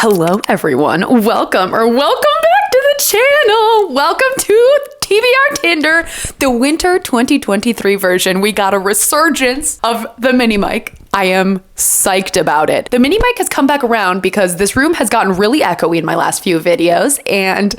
Hello, everyone. Welcome back to the channel. Welcome to TBR Tinder, the winter 2023 version. We got a resurgence of the mini mic. I am psyched about it. The mini mic has come back around because this room has gotten really echoey in my last few videos and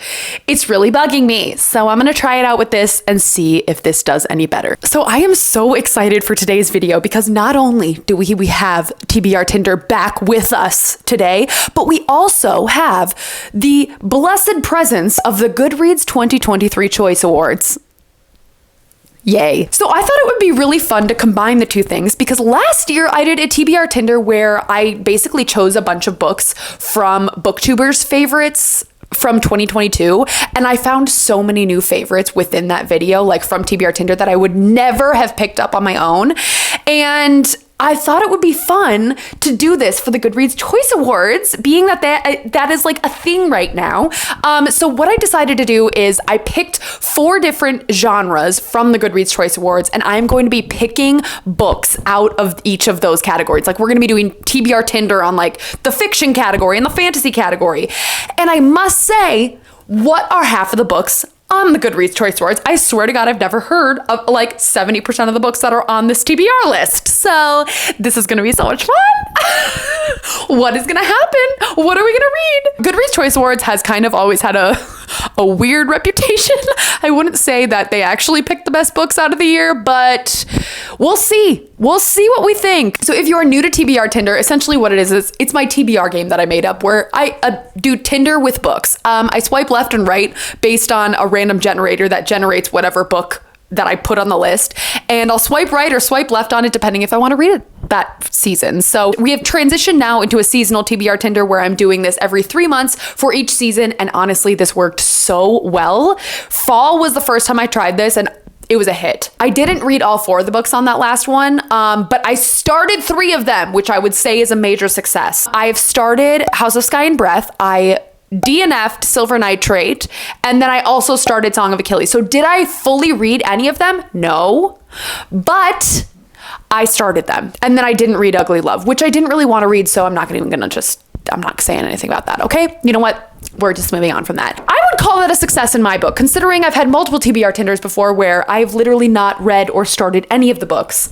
it's really bugging me. So I'm gonna try it out with this and see if this does any better. So I am so excited for today's video because not only do we have TBR Tinder back with us today, but we also have the blessed presence of the Goodreads 2023 Choice Awards. Yay. So I thought it would be really fun to combine the two things because last year I did a TBR Tinder where I basically chose a bunch of books from booktubers' favorites from 2022, and I found so many new favorites within that video, like from TBR Tinder, that I would never have picked up on my own. And I thought it would be fun to do this for the Goodreads Choice Awards, being that is like a thing right now. So what I decided to do is I picked 4 different genres from the Goodreads Choice Awards, and I'm going to be picking books out of each of those categories. Like we're going to be doing TBR Tinder on like the fiction category and the fantasy category. And I must say, what are half of the books on the Goodreads Choice Awards? I swear to God, I've never heard of like 70% of the books that are on this TBR list. So this is gonna be so much fun. What is gonna happen? What are we gonna read? Goodreads Choice Awards has kind of always had a weird reputation. I wouldn't say that they actually pick the best books out of the year, but we'll see. We'll see what we think. So if you are new to TBR Tinder, essentially what it is it's my TBR game that I made up where I do Tinder with books. I swipe left and right based on a random generator that generates whatever book that I put on the list. And I'll swipe right or swipe left on it depending if I want to read it that season. So we have transitioned now into a seasonal TBR Tinder where I'm doing this every 3 months for each season. And honestly, this worked so well. Fall was the first time I tried this and it was a hit. I didn't read all 4 of the books on that last one, but I started 3 of them, which I would say is a major success. I've started House of Sky and Breath. I DNF'd Silver Nitrate, and then I also started Song of Achilles. So did I fully read any of them? No, but I started them. And then I didn't read Ugly Love, which I didn't really want to read, so I'm not saying anything about that, okay? You know what? We're just moving on from that. I would call that a success in my book, considering I've had multiple TBR Tinders before where I've literally not read or started any of the books.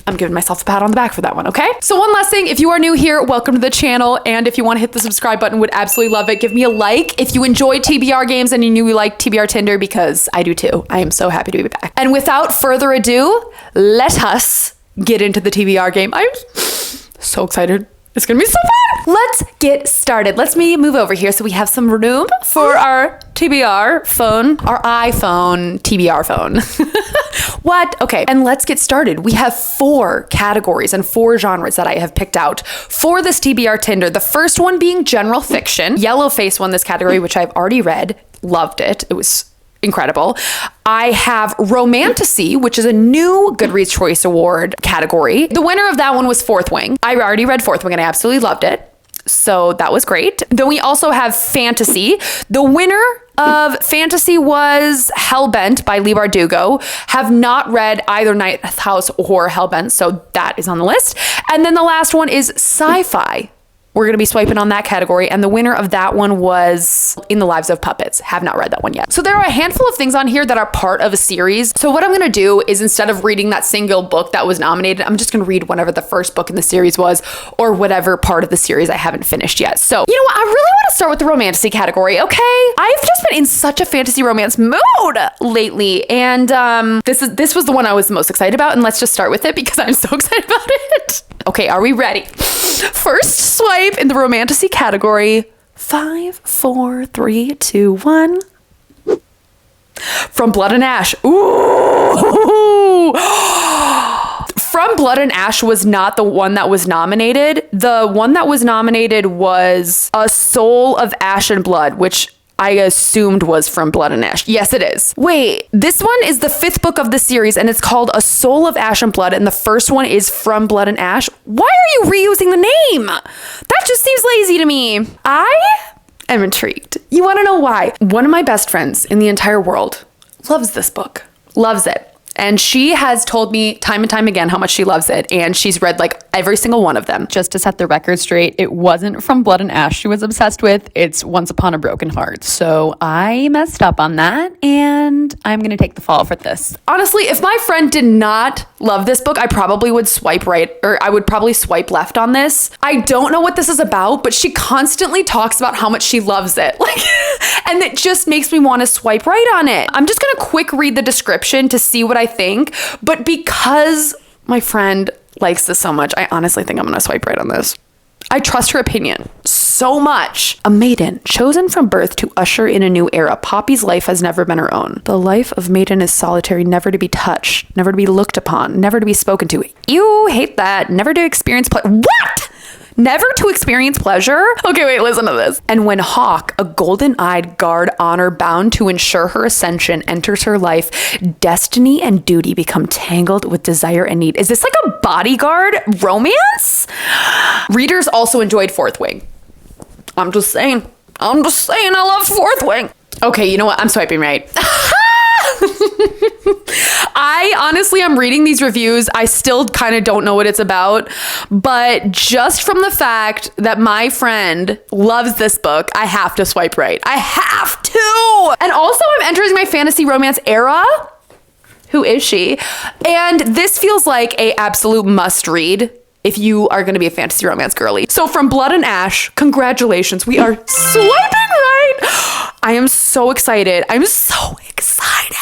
I'm giving myself a pat on the back for that one, okay? So one last thing, if you are new here, welcome to the channel. And if you want to hit the subscribe button, would absolutely love it. Give me a like if you enjoy TBR games and you knew you like TBR Tinder, because I do too. I am so happy to be back. And without further ado, let us get into the TBR game. I'm so excited. It's gonna be so fun. Let's get started. Let's move over here so we have some room for our TBR phone, our iPhone TBR phone. What? Okay, and let's get started. We have 4 categories and 4 genres that I have picked out for this TBR Tinder. The first one being general fiction. Yellowface won this category, which I've already read. Loved it. It was incredible. I have Romantasy, which is a new Goodreads Choice Award category. The winner of that one was Fourth Wing. I already read Fourth Wing and I absolutely loved it. So that was great. Then we also have Fantasy. The winner of Fantasy was Hellbent by Lee Bardugo. Have not read either Ninth House or Hellbent, so that is on the list. And then the last one is Sci-Fi. We're going to be swiping on that category, and the winner of that one was In the Lives of Puppets. Have not read that one yet. So there are a handful of things on here that are part of a series. So what I'm going to do is, instead of reading that single book that was nominated, I'm just going to read whatever the first book in the series was, or whatever part of the series I haven't finished yet. So, you know what? I really want to start with the Romantasy category, okay? I've just been in such a fantasy romance mood lately, and this was the one I was the most excited about, and let's just start with it because I'm so excited about it. Okay, are we ready? First swipe in the Romantasy category. 5, 4, 3, 2, 1. From Blood and Ash. Ooh. From Blood and Ash was not the one that was nominated. The one that was nominated was A Soul of Ash and Blood, which I assumed was From Blood and Ash. Yes, it is. Wait, this one is the 5th book of the series and it's called A Soul of Ash and Blood, and the first one is From Blood and Ash. Why are you reusing the name? That just seems lazy to me. I am intrigued. You want to know why? One of my best friends in the entire world loves this book. Loves it. And she has told me time and time again how much she loves it. And she's read like every single one of them. Just to set the record straight, it wasn't From Blood and Ash she was obsessed with. It's Once Upon a Broken Heart. So I messed up on that, and I'm going to take the fall for this. Honestly, if my friend did not love this book, I probably would swipe right, or I would probably swipe left on this. I don't know what this is about, but she constantly talks about how much she loves it. Like, and it just makes me want to swipe right on it. I'm just going to quick read the description to see what I think. But because my friend likes this so much, I honestly think I'm going to swipe right on this. I trust her opinion so much. A maiden chosen from birth to usher in a new era. Poppy's life has never been her own. The life of maiden is solitary, never to be touched, never to be looked upon, never to be spoken to. You hate that. Never to experience what? Never to experience pleasure? Okay, wait, listen to this. And when Hawk, a golden-eyed guard honor bound to ensure her ascension, enters her life, destiny and duty become tangled with desire and need. Is this like a bodyguard romance? Readers also enjoyed Fourth Wing. I'm just saying I love Fourth Wing. Okay, you know what? I'm swiping right. I honestly, I'm reading these reviews. I still kind of don't know what it's about, but just from the fact that my friend loves this book, I have to swipe right. I have to. And also I'm entering my fantasy romance era. Who is she? And this feels like a absolute must read if you are going to be a fantasy romance girly. So From Blood and Ash, congratulations. We are swiping right. I am so excited. I'm so excited.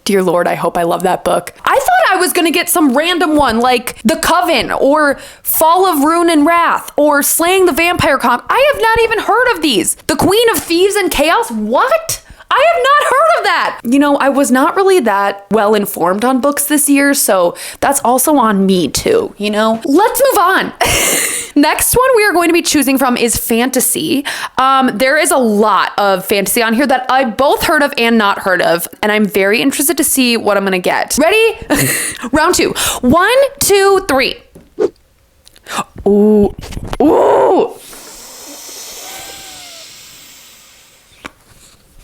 Dear Lord, I hope I love that book. I thought I was going to get some random one like The Coven or Fall of Ruin and Wrath or Slaying the Vampire Conch. I have not even heard of these. The Queen of Thieves and Chaos? What? I have not heard of that. You know, I was not really that well informed on books this year, so that's also on me too, you know? Let's move on. Next one we are going to be choosing from is fantasy. There is a lot of fantasy on here that I've both heard of and not heard of, and I'm very interested to see what I'm gonna get. Ready? Round two. 1, 2, 3. Ooh. Ooh.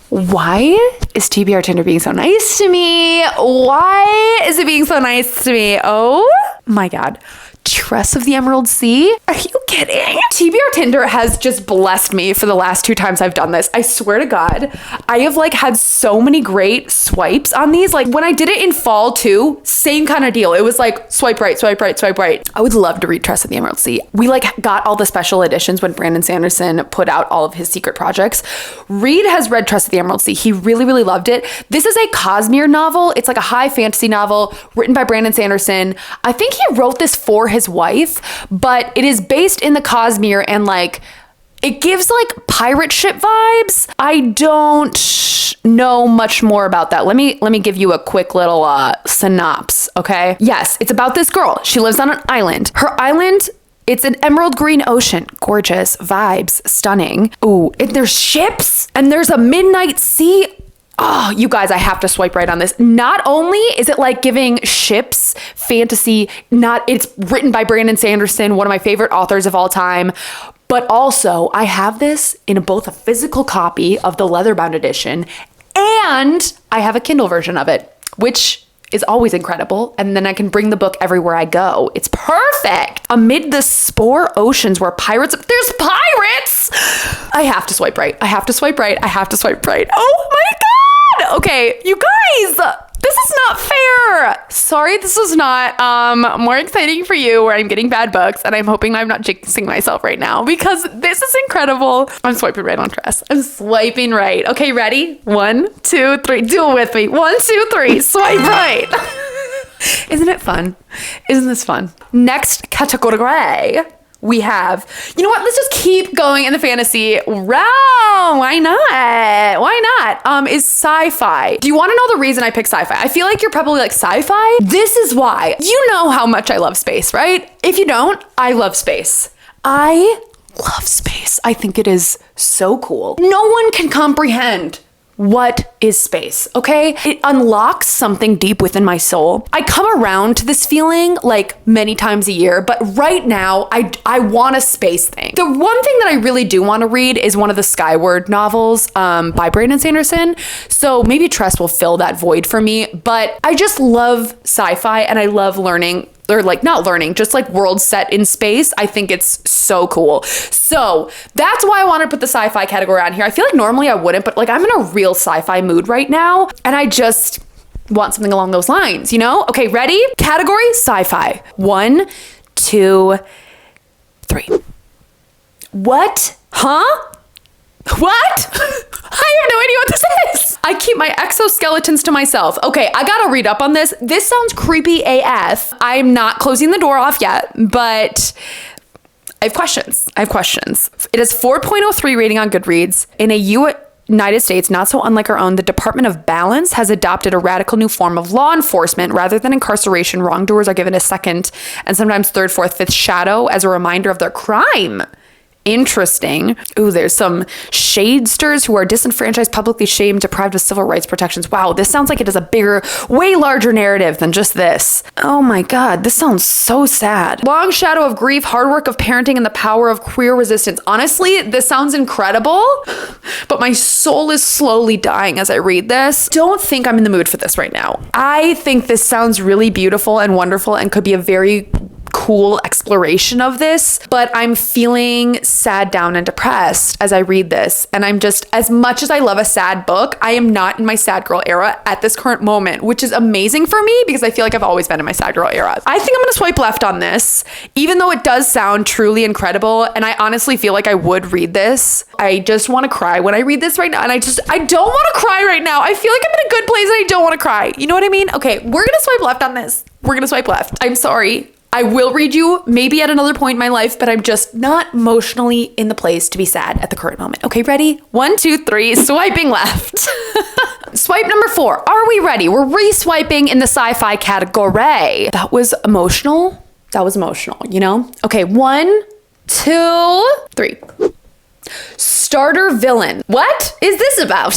Why is TBR Tinder being so nice to me? Why is it being so nice to me? Oh my God. Tress of the Emerald Sea? Are you kidding? TBR Tinder has just blessed me for the last 2 times I've done this. I swear to God, I have like had so many great swipes on these. Like when I did it in fall too, same kind of deal. It was like swipe right, swipe right, swipe right. I would love to read Tress of the Emerald Sea. We like got all the special editions when Brandon Sanderson put out all of his secret projects. Reed has read Tress of the Emerald Sea. He really, really loved it. This is a Cosmere novel. It's like a high fantasy novel written by Brandon Sanderson. I think he wrote this for his wife, but it is based in the Cosmere and like it gives like pirate ship vibes. I don't know much more about that. Let me give you a quick little synopsis, okay? Yes, it's about this girl. She lives on an island. Her island, it's an emerald green ocean. Gorgeous vibes, stunning. Ooh, and there's ships and there's a midnight sea. Oh, you guys, I have to swipe right on this. Not only is it like giving ships fantasy, it's written by Brandon Sanderson, one of my favorite authors of all time, but also I have this in both a physical copy of the leatherbound edition and I have a Kindle version of it, which is always incredible. And then I can bring the book everywhere I go. It's perfect. Amid the spore oceans where there's pirates. I have to swipe right. I have to swipe right. I have to swipe right. Oh my God. Okay, you guys, this is not fair. Sorry, this is not more exciting for you where I'm getting bad books and I'm hoping I'm not jinxing myself right now because this is incredible. I'm swiping right on Tress. I'm swiping right. Okay, ready? 1, 2, 3. Do it with me. 1, 2, 3. Swipe right. Isn't it fun? Isn't this fun? Next category. We have, you know what? Let's just keep going in the fantasy realm. Why not? Why not? Is sci-fi. Do you want to know the reason I picked sci-fi? I feel like you're probably like, sci-fi? This is why. You know how much I love space, right? If you don't, I love space. I love space. I think it is so cool. No one can comprehend what is space, okay? It unlocks something deep within my soul. I come around to this feeling like many times a year, but right now I want a space thing. The one thing that I really do want to read is one of the Skyward novels by Brandon Sanderson. So maybe Tress will fill that void for me, but I just love sci-fi and I love learning, or like not learning, just like worlds set in space. I think it's so cool. So that's why I want to put the sci-fi category on here. I feel like normally I wouldn't, but like I'm in a real sci-fi mood right now and I just want something along those lines, you know? Okay, ready? Category sci-fi. 1, 2, 3. What? Huh? What? I have no idea what this is. I keep my exoskeletons to myself. Okay, I gotta read up on this. This sounds creepy AF. I'm not closing the door off yet, but I have questions. It has 4.03 rating on Goodreads. In a United States, not so unlike our own, the Department of Balance has adopted a radical new form of law enforcement. Rather than incarceration, wrongdoers are given a second and sometimes third, fourth, fifth shadow as a reminder of their crime. Interesting. Ooh, there's some shadesters who are disenfranchised, publicly shamed, deprived of civil rights protections. Wow, this sounds like it is a bigger, way larger narrative than just this. Oh my God, this sounds so sad. Long shadow of grief, hard work of parenting, and the power of queer resistance. Honestly, this sounds incredible, but my soul is slowly dying as I read this. Don't think I'm in the mood for this right now. I think this sounds really beautiful and wonderful and could be a very cool exploration of this, but I'm feeling sad, down, and depressed as I read this. And I'm just, as much as I love a sad book, I am not in my sad girl era at this current moment, which is amazing for me because I feel like I've always been in my sad girl era. I think I'm gonna swipe left on this, even though it does sound truly incredible. And I honestly feel like I would read this. I just wanna cry when I read this right now. And I don't wanna cry right now. I feel like I'm in a good place and I don't wanna cry. You know what I mean? Okay, we're gonna swipe left on this. We're gonna swipe left. I'm sorry. I will read you maybe at another point in my life, but I'm just not emotionally in the place to be sad at the current moment. Okay, ready? 1, 2, 3, swiping left. Swipe number 4. Are we ready? We're re-swiping in the sci-fi category. That was emotional. You know? Okay, 1, 2, 3. Starter villain. What is this about?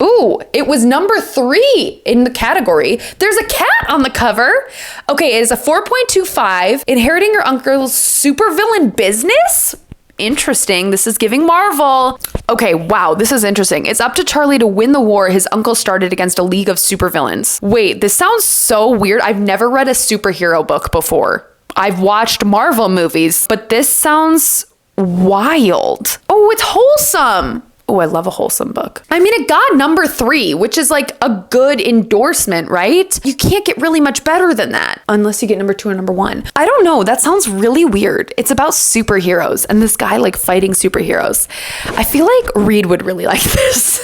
Ooh, it was number 3 in the category. There's a cat on the cover. Okay, it is a 4.25. Inheriting your uncle's supervillain business? Interesting. This is giving Marvel. Okay, wow, this is interesting. It's up to Charlie to win the war his uncle started against a league of supervillains. Wait, this sounds so weird. I've never read a superhero book before. I've watched Marvel movies, but this sounds wild. Oh, it's wholesome. Oh, I love a wholesome book. I mean, it got number 3, which is like a good endorsement, right? You can't get really much better than that unless you get number 2 and number 1. I don't know. That sounds really weird. It's about superheroes and this guy like fighting superheroes. I feel like Reed would really like this.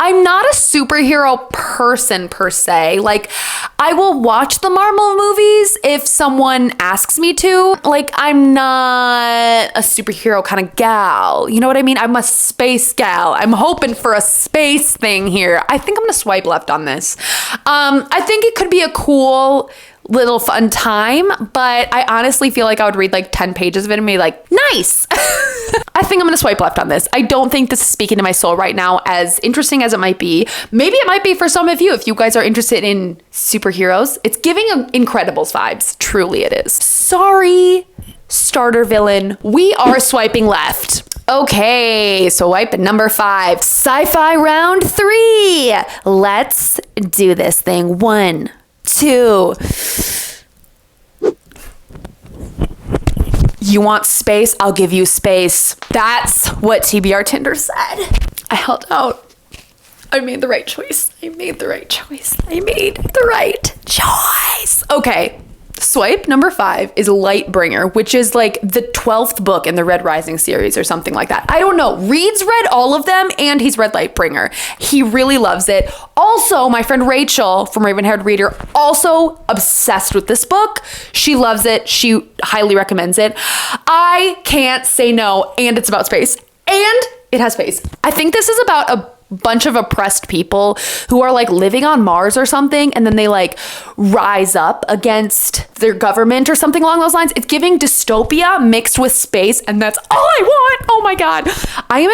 I'm not a superhero person per se. Like, I will watch the Marvel movies if someone asks me to. Like, I'm not a superhero kind of gal. You know what I mean? I'm a space gal. I'm hoping for a space thing here. I think I'm gonna swipe left on this. I think it could be a cool little fun time, but I honestly feel like I would read like 10 pages of it and be like, nice. I think I'm gonna swipe left on this. I don't think this is speaking to my soul right now, as interesting as it might be. Maybe it might be for some of you if you guys are interested in superheroes. It's giving Incredibles vibes. Truly it is. Sorry, starter villain. We are swiping left. Okay, swipe number 5. Sci-fi round 3. Let's do this thing. 1, 2. You want space? I'll give you space. That's what TBR Tinder said. I held out. I made the right choice. Okay. Swipe number 5 is Lightbringer, which is like the 12th book in the Red Rising series or something like that. I don't know. Reed's read all of them and he's read Lightbringer. He really loves it. Also, my friend Rachel from Raven-Haired Reader, also obsessed with this book. She loves it. She highly recommends it. I can't say no, and it's about space. And it has space. I think this is about a bunch of oppressed people who are like living on Mars or something, and then they like rise up against their government or something along those lines. It's giving dystopia mixed with space, and that's all I want. Oh my God. I am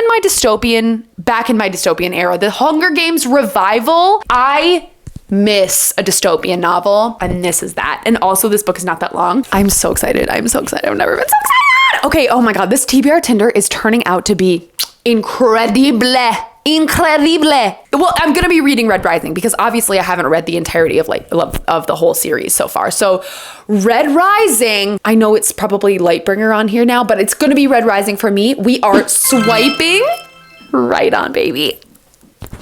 back in my dystopian era. The Hunger Games revival. I miss a dystopian novel, and this is that. And also, this book is not that long. I'm so excited. I've never been so excited. Okay, oh my God, this TBR Tinder is turning out to be incredible. Well, I'm gonna be reading Red Rising because obviously I haven't read the entirety of the whole series so far. So Red Rising, I know it's probably Lightbringer on here now, but it's gonna be Red Rising for me. We are swiping right on, baby.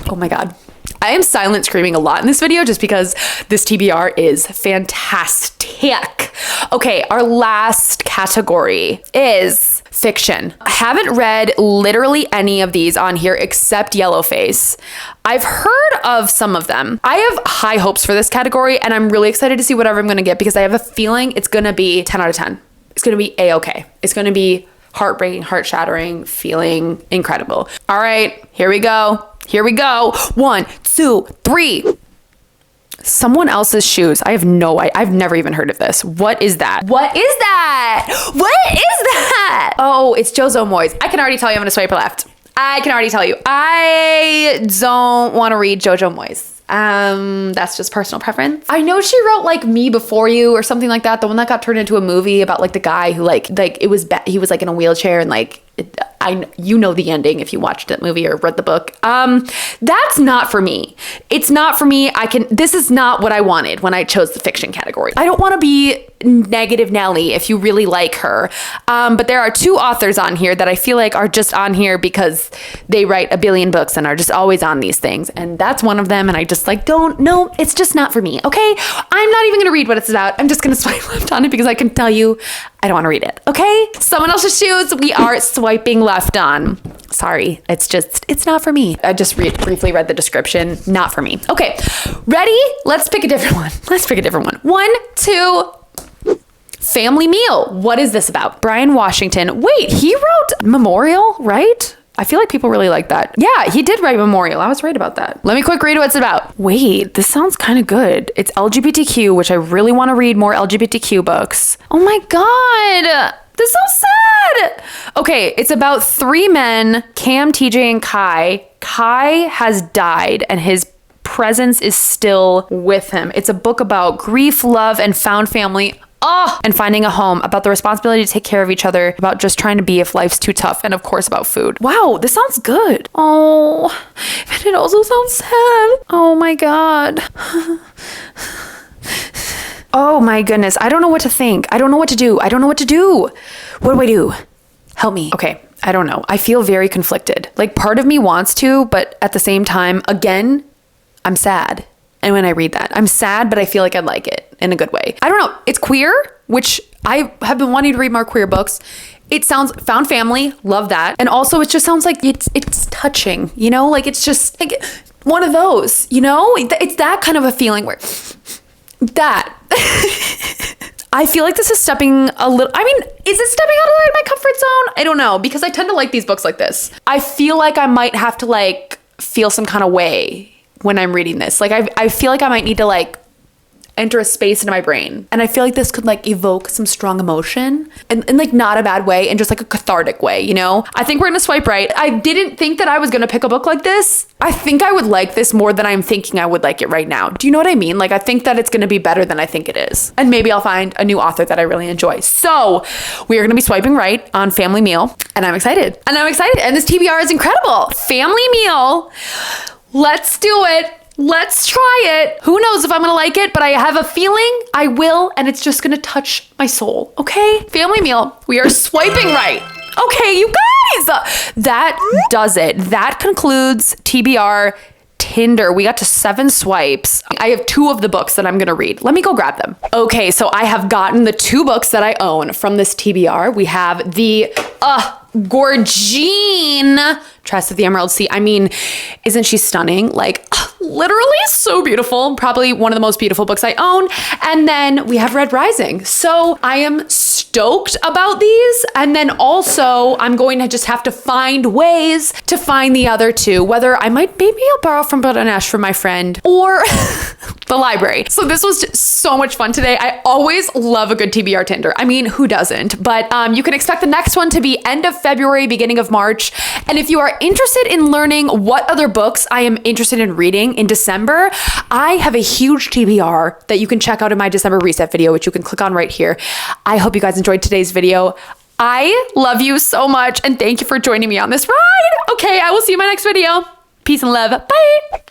Oh my God. I am silent screaming a lot in this video just because this TBR is fantastic. Okay, our last category is fiction. I haven't read literally any of these on here except Yellowface. I've heard of some of them. I have high hopes for this category, and I'm really excited to see whatever I'm gonna get because I have a feeling it's gonna be 10 out of 10. It's gonna be A-okay. It's gonna be heartbreaking, heart-shattering, feeling incredible. All right, here we go. Here we go. 1, 2, 3. Someone else's shoes. I've never even heard of this. What is that? What is that? What is that? Oh, it's Jojo Moyes. I can already tell you I'm gonna swipe left. I can already tell you. I don't want to read Jojo Moyes. That's just personal preference. I know she wrote like Me Before You or something like that. The one that got turned into a movie about like the guy who he was like in a wheelchair and like you know the ending if you watched that movie or read the book. That's not for me. It's not for me. This is not what I wanted when I chose the fiction category. I don't want to be negative Nelly if you really like her. But there are 2 authors on here that I feel like are just on here because they write a billion books and are just always on these things. And that's one of them. And I just like, no, it's just not for me. Okay. I'm not even going to read what it's about. I'm just going to swipe left on it because I can tell you I don't want to read it. Okay. Someone else's shoes. We are swiping left on. Sorry. It's not for me. I just briefly read the description. Not for me. Okay. Ready? Let's pick a different one. 1, 2, Family Meal. What is this about? Brian Washington. Wait, he wrote Memorial, right? I feel like people really like that. Yeah, he did write Memorial. I was right about that. Let me quick read what it's about. Wait, this sounds kind of good. It's LGBTQ, which I really want to read more LGBTQ books. Oh my God. This is so sad. Okay, it's about 3 men, Cam, TJ, and Kai. Kai has died and his presence is still with him. It's a book about grief, love, and found family. And finding a home, about the responsibility to take care of each other, about just trying to be if life's too tough, and of course about food. Wow, this sounds good. Oh, and it also sounds sad. Oh my God. Oh my goodness. I don't know what to think. I don't know what to do. What do I do? Help me. Okay. I don't know. I feel very conflicted. Like part of me wants to, but at the same time, again, I'm sad. And when I read that, I'm sad, but I feel like I'd like it in a good way. I don't know. It's queer, which I have been wanting to read more queer books. It sounds found family. Love that. And also it just sounds like it's touching, you know, like it's just like one of those, you know, it's that kind of a feeling where that I feel like this is stepping a little, I mean, is it stepping out of my comfort zone? I don't know, because I tend to like these books like this. I feel like I might have to like feel some kind of way when I'm reading this. Like I feel like I might need to like enter a space into my brain. And I feel like this could like evoke some strong emotion and in like not a bad way and just like a cathartic way, you know? I think we're gonna swipe right. I didn't think that I was gonna pick a book like this. I think I would like this more than I'm thinking I would like it right now. Do you know what I mean? Like I think that it's gonna be better than I think it is. And maybe I'll find a new author that I really enjoy. So we are gonna be swiping right on Family Meal and I'm excited. And this TBR is incredible. Family Meal. Let's do it. Let's try it. Who knows if I'm gonna like it, but I have a feeling I will, and it's just gonna touch my soul, okay? Family Meal, we are swiping right. Okay, you guys, that does it. That concludes TBR Tinder. We got to 7 swipes. I have 2 of the books that I'm gonna read. Let me go grab them. Okay, so I have gotten the 2 books that I own from this TBR. We have the Gorgine Tress of the Emerald Sea. I mean, isn't she stunning? Like literally so beautiful. Probably one of the most beautiful books I own. And then we have Red Rising. So I am so stoked about these. And then also I'm going to just have to find ways to find the other two, whether maybe I'll borrow from Butternut from my friend or the library. So this was just so much fun today. I always love a good TBR Tinder. I mean, who doesn't? But you can expect the next one to be end of February, beginning of March. And if you are interested in learning what other books I am interested in reading in December, I have a huge TBR that you can check out in my December reset video, which you can click on right here. I hope you guys enjoyed today's video. I love you so much and thank you for joining me on this ride. Okay, I will see you in my next video. Peace and love. Bye.